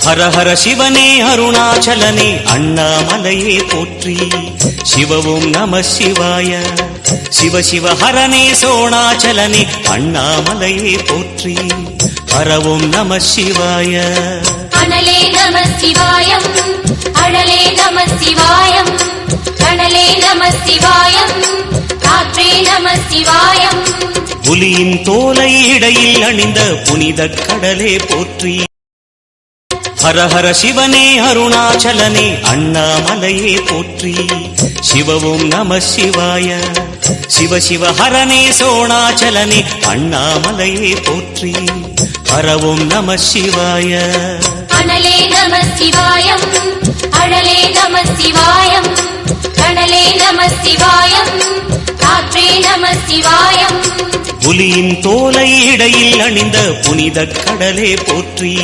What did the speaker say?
ஹர ஹர சிவனே அருணாச்சலனே அண்ணாமலையே போற்றி. சிவவும் நம சிவாய. சிவ சிவ ஹரனே சோணாச்சலனே அண்ணாமலையே போற்றி. ஹரவும் நம சிவாய. அனலே நம சிவாயம், அழலே நம சிவாயம், கணலே நம சிவாயம், காற்றே நம சிவாயம். புலியின் தோலை இடையில் அணிந்த புனித கடலே போற்றி. ஹர ஹர சிவனே அருணாச்சலனே அண்ணாமலையே போற்றி. சிவவும் நம சிவாய. சிவ சிவ ஹரனே சோணாச்சலனே அண்ணாமலையே போற்றி. ஹரவும் நம சிவாய. அனலே நம சிவாயம், அழலே நம சிவாயம், கணலே நம சிவாயம், காற்றே நம சிவாயம். புலியின் தோலை இடையில் அணிந்த புனித கடலே போற்றி.